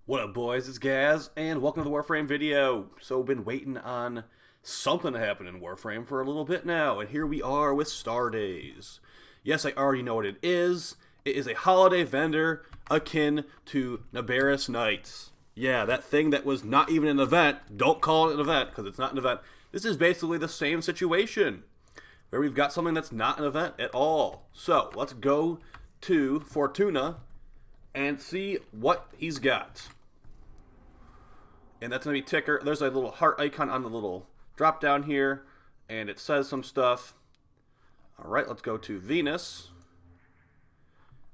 What up, boys? It's Gaz, and welcome to the Warframe video. So, been waiting on something to happen in Warframe for a little bit now, and here we are with Star Days. Yes, I already know what it is. It is a holiday vendor akin to Nabarris Nights. Yeah, that thing that was not even an event. Don't call it an event, because it's not an event. This is basically the same situation, where we've got something that's not an event at all. So, let's go to Fortuna and see what he's got. And that's going to be ticker. There's a little heart icon on the little drop down here, and it says some stuff. All right, let's go to Venus.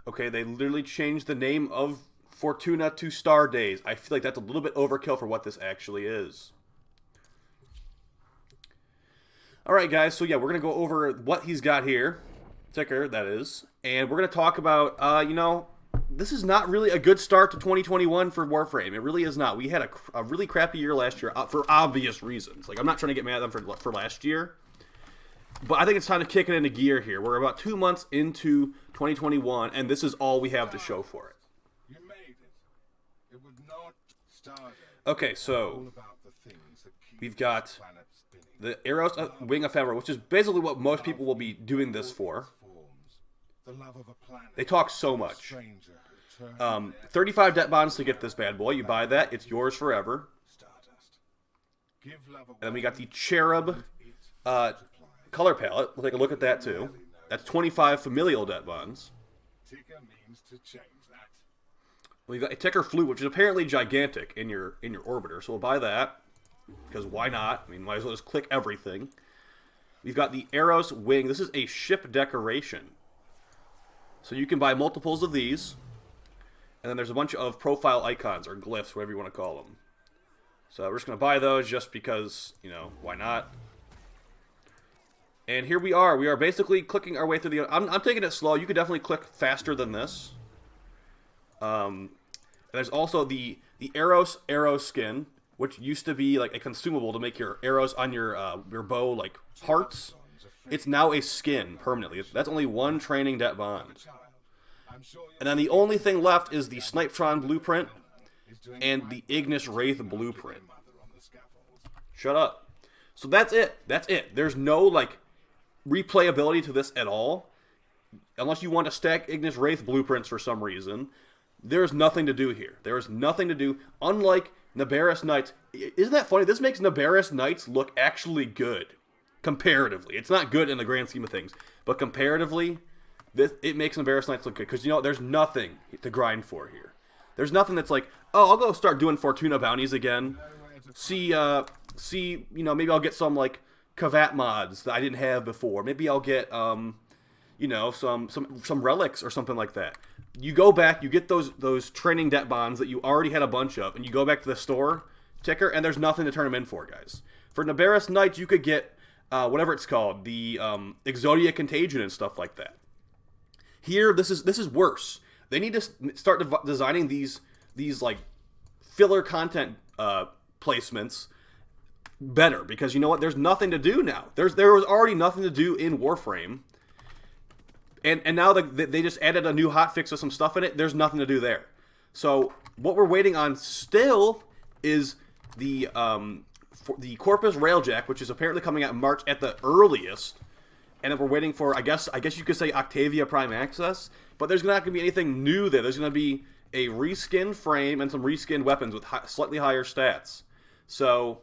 Okay, they literally changed the name of Fortuna to Star Days. I feel like that's a little bit overkill for what this actually is. All right, guys, so yeah, we're going to go over what he's got here. Ticker, that is. And we're going to talk about, this is not really a good start to 2021 for Warframe. It really is not. We had a really crappy year last year for obvious reasons. Like, I'm not trying to get mad at them for last year, but I think it's time to kick it into gear here. We're about 2 months into 2021, and this is all we have to show for it. You made it. It would not start. Okay, so we've got the Arrows Wing Ephemera, which is basically what most people will be doing this for. They talk so much. 35 debt bonds to get this bad boy. You buy that, it's yours forever. And then we got the Cherub color palette. We'll take a look at that too. That's 25 familial debt bonds. We've got a Ticker Flute, which is apparently gigantic in your orbiter, so we'll buy that. Because why not? I mean, might as well just click everything. We've got the Arrows Wing. This is a ship decoration. So you can buy multiples of these. And then there's a bunch of profile icons or glyphs, whatever you want to call them. So we're just going to buy those just because, why not? And here we are. We are basically clicking our way through the... I'm taking it slow. You could definitely click faster than this. And there's also the Arrows arrow skin, which used to be like a consumable to make your arrows on your bow like hearts. It's now a skin permanently. That's only one training debt bond. And then the only thing left is the Snipetron blueprint and the Ignis Wraith blueprint. Shut up. So that's it. That's it. There's no replayability to this at all. Unless you want to stack Ignis Wraith blueprints for some reason. There's nothing to do here. There is nothing to do. Unlike Nabarris Nights. Isn't that funny? This makes Nabarris Nights look actually good. Comparatively. It's not good in the grand scheme of things. But comparatively, it makes Nabarris Nights look good. Because, there's nothing to grind for here. There's nothing that's like, oh, I'll go start doing Fortuna bounties again. See, maybe I'll get some, Kavat mods that I didn't have before. Maybe I'll get, some relics or something like that. You go back, you get those training debt bonds that you already had a bunch of, and you go back to the store, Ticker, and there's nothing to turn them in for, guys. For Nabarris Nights, you could get whatever it's called, the Exodia Contagion and stuff like that. Here, this is worse. They need to start designing these filler content placements better, because you know what? There's nothing to do now. There was already nothing to do in Warframe. And now they just added a new hotfix with some stuff in it. There's nothing to do there. So what we're waiting on still is the Corpus Railjack, which is apparently coming out in March at the earliest. And then we're waiting for, I guess you could say Octavia Prime Access. But there's not going to be anything new there. There's going to be a reskinned frame and some reskinned weapons with slightly higher stats. So,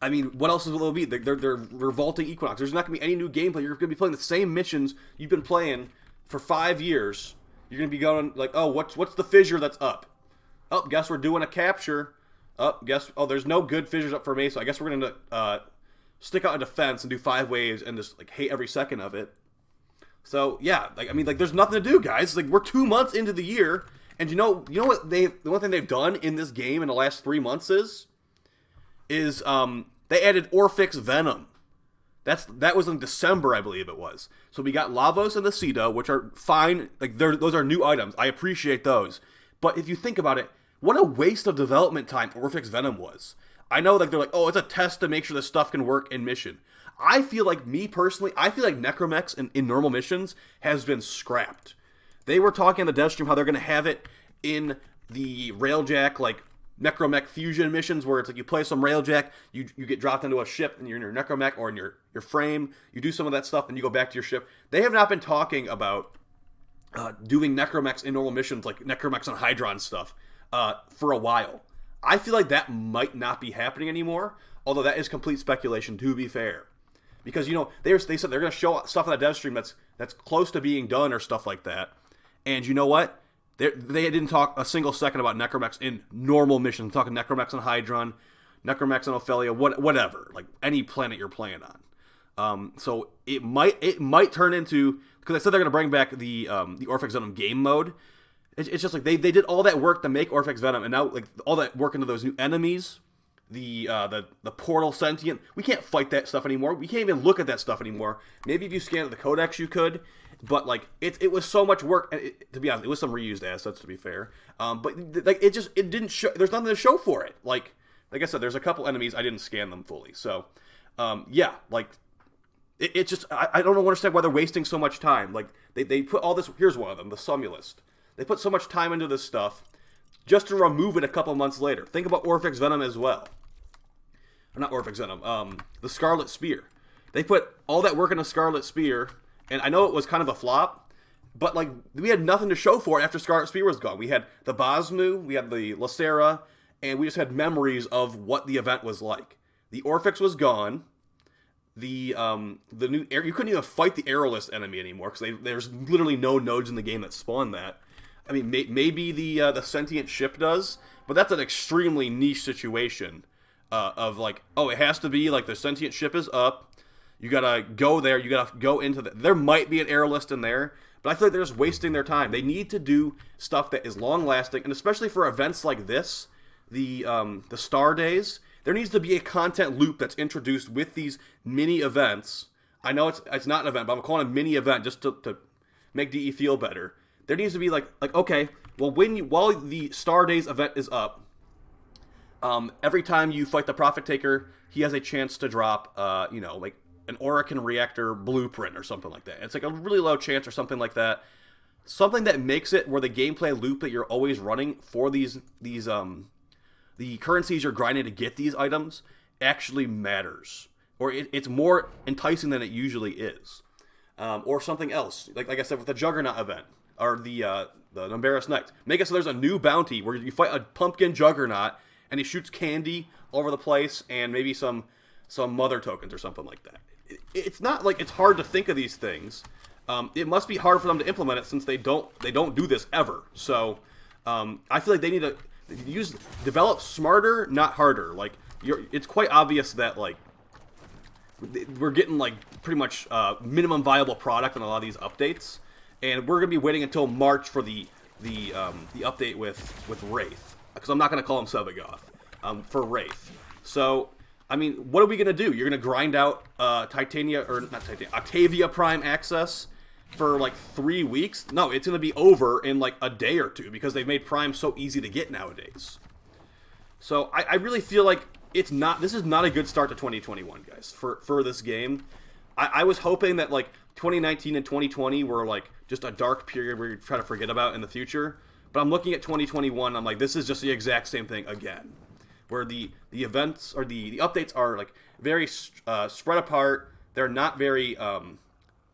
I mean, what else will there be? They're revolting Equinox. There's not going to be any new gameplay. You're going to be playing the same missions you've been playing for 5 years. You're going to be going like, oh, what's the fissure that's up? Oh, guess we're doing a capture. Oh, there's no good fissures up for me, so I guess we're going to stick out a defense and do 5 waves and just hate every second of it. So yeah, there's nothing to do, guys. We're 2 months into the year, and you know what the one thing they've done in this game in the last 3 months is they added Orphix Venom. That was in December, I believe it was. So we got Lavos and the Cedo, which are fine. Those are new items. I appreciate those. But if you think about it, what a waste of development time Orphix Venom was. I know they're like, oh, it's a test to make sure this stuff can work in mission. I feel like, me personally, Necromex in normal missions has been scrapped. They were talking on the dev stream how they're going to have it in the railjack like necromech fusion missions where it's like you play some railjack, you get dropped into a ship and you're in your necromech or in your frame, you do some of that stuff and you go back to your ship. They have not been talking about doing necromechs in normal missions like necromechs and hydron stuff for a while. I feel like that might not be happening anymore, although that is complete speculation, to be fair. Because, they said they're going to show stuff on the dev stream that's close to being done or stuff like that. And you know what? They didn't talk a single second about necromechs in normal missions. They're talking necromechs on Hydron, necromechs on Ophelia, whatever. Like any planet you're playing on. So it might turn into, because I said they're going to bring back the Orphex Venom game mode. It's just like they did all that work to make Orphex Venom, and now like all that work into those new enemies, the portal sentient. We can't fight that stuff anymore. We can't even look at that stuff anymore. Maybe if you scanned the codex, you could, but like it was so much work. And to be honest, it was some reused assets. To be fair, but like it didn't show. There's nothing to show for it. Like I said, there's a couple enemies I didn't scan them fully. So yeah, like. It just I don't understand why they're wasting so much time. Like they put all this. Here's one of them, the Sumulist. They put so much time into this stuff just to remove it a couple months later. Think about Orphex Venom as well. Or not Orphex Venom. The Scarlet Spear. They put all that work into Scarlet Spear, and I know it was kind of a flop, but like we had nothing to show for it after Scarlet Spear was gone. We had the Bosmu, we had the Lacera, and we just had memories of what the event was like. The Orphex was gone. The new you couldn't even fight the Aerolist enemy anymore because there's literally no nodes in the game that spawn that. I mean, maybe the sentient ship does, but that's an extremely niche situation of like, oh, it has to be like the sentient ship is up. You gotta go there. You gotta go into the. There might be an Aerolist in there, but I feel like they're just wasting their time. They need to do stuff that is long lasting, and especially for events like this, the Star Days. There needs to be a content loop that's introduced with these mini events. I know it's not an event, but I'm calling it a mini event just to make DE feel better. There needs to be like okay, well while the Star Days event is up, every time you fight the Prophet Taker, he has a chance to drop like an Orakin Reactor blueprint or something like that. It's like a really low chance or something like that. Something that makes it where the gameplay loop that you're always running for these the currencies you're grinding to get these items actually matters, or it's more enticing than it usually is, or something else. Like I said with the Juggernaut event or the Numberis Knights, make it so there's a new bounty where you fight a pumpkin Juggernaut and he shoots candy all over the place and maybe some mother tokens or something like that. It's not like it's hard to think of these things. It must be hard for them to implement it since they don't do this ever. So I feel like they need to. Develop smarter, not harder. Like it's quite obvious that like we're getting like pretty much minimum viable product on a lot of these updates, and we're gonna be waiting until March for the update with Wraith, because I'm not gonna call him Sevagoth for Wraith. So I mean, what are we gonna do? You're gonna grind out Octavia Prime access for like 3 weeks? No, it's going to be over in like a day or two because they've made Prime so easy to get nowadays. So I really feel like this is not a good start to 2021, guys, for this game. I was hoping that like 2019 and 2020 were like just a dark period where you try to forget about in the future. But I'm looking at 2021, I'm like, this is just the exact same thing again. Where the events or the updates are like very spread apart. They're not very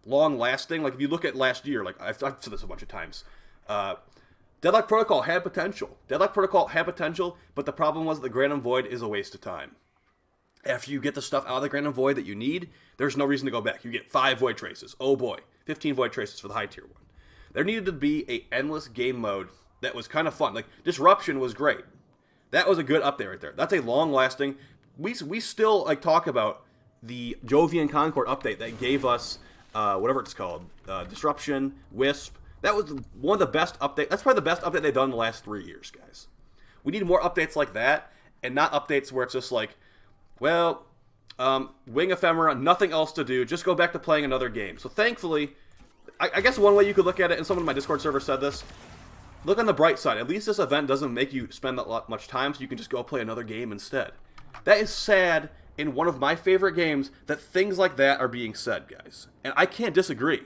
long lasting. Like if you look at last year, like I've said this a bunch of times, Deadlock Protocol had potential. But the problem was the Grand and Void is a waste of time. After you get the stuff out of the Grand and Void that you need, there's no reason to go back. You get 5 Void Traces. Oh boy, 15 Void Traces for the high tier one. There needed to be a endless game mode that was kind of fun. Like Disruption was great. That was a good update right there. That's a long lasting. We still like talk about the Jovian Concord update that gave us whatever it's called, Disruption, Wisp. That was one of the best updates. That's probably the best update they've done in the last 3 years, guys. We need more updates like that, and not updates where it's just like, well, Wing Ephemera, nothing else to do, just go back to playing another game. So thankfully, I guess one way you could look at it, and someone in my Discord server said this, look on the bright side. At least this event doesn't make you spend that much time, so you can just go play another game instead. That is sad in one of my favorite games that things like that are being said, guys. And I can't disagree.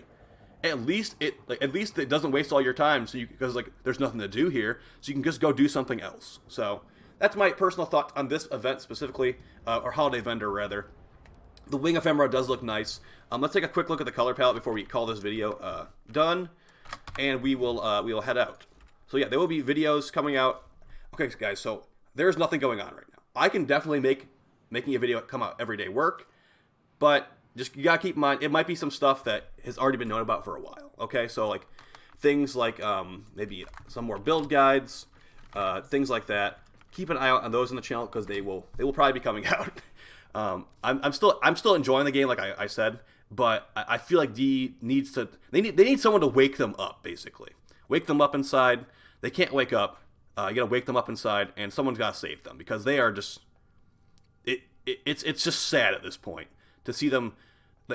at least it doesn't waste all your time. So because like there's nothing to do here, so you can just go do something else. So that's my personal thought on this event specifically, or holiday vendor rather. The wing ephemera does look nice. Let's take a quick look at the color palette before we call this video done, and we will head out. So yeah, there will be videos coming out. Okay, guys. So there's nothing going on right now. I can definitely making a video come out every day work, but just you gotta keep in mind it might be some stuff that has already been known about for a while. Okay, so like things like maybe some more build guides, things like that. Keep an eye out on those in the channel because they will probably be coming out. I'm still enjoying the game, like I said, but I feel like D needs to they need someone to wake them up, basically. Wake them up inside. They can't wake up. You gotta wake them up inside, and someone's gotta save them because they are just it's just sad at this point to see them.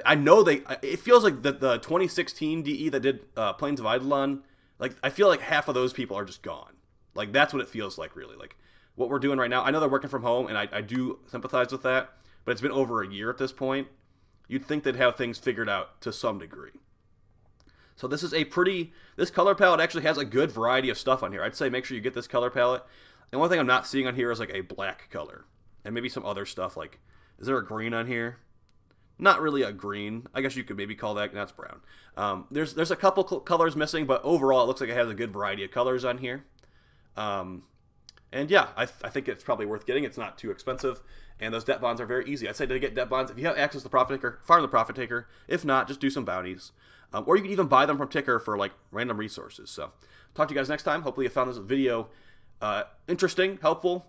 I know it feels like the 2016 DE that did Plains of Eidolon, like I feel like half of those people are just gone. Like that's what it feels like, really. Like what we're doing right now. I know they're working from home, and I do sympathize with that, but it's been over a year at this point. You'd think they'd have things figured out to some degree. So this is this color palette actually has a good variety of stuff on here. I'd say make sure you get this color palette. The only thing I'm not seeing on here is like a black color. And maybe some other stuff like, is there a green on here? Not really a green. I guess you could maybe call that, that's brown. There's a couple colors missing, but overall it looks like it has a good variety of colors on here. And yeah, I think it's probably worth getting. It's not too expensive. And those debt bonds are very easy. I'd say to get debt bonds, if you have access to the Profit Taker, farm the Profit Taker. If not, just do some bounties. Or you can even buy them from Ticker for like random resources. So talk to you guys next time. Hopefully you found this video interesting, helpful.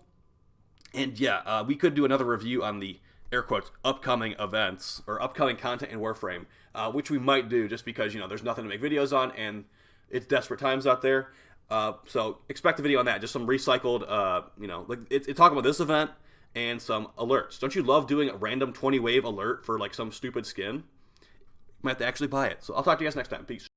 And yeah, we could do another review on the, air quotes, upcoming events or upcoming content in Warframe, which we might do just because, there's nothing to make videos on and it's desperate times out there. So expect a video on that. Just some recycled, like it's talking about this event and some alerts. Don't you love doing a random 20 wave alert for like some stupid skin? You might have to actually buy it. So I'll talk to you guys next time. Peace.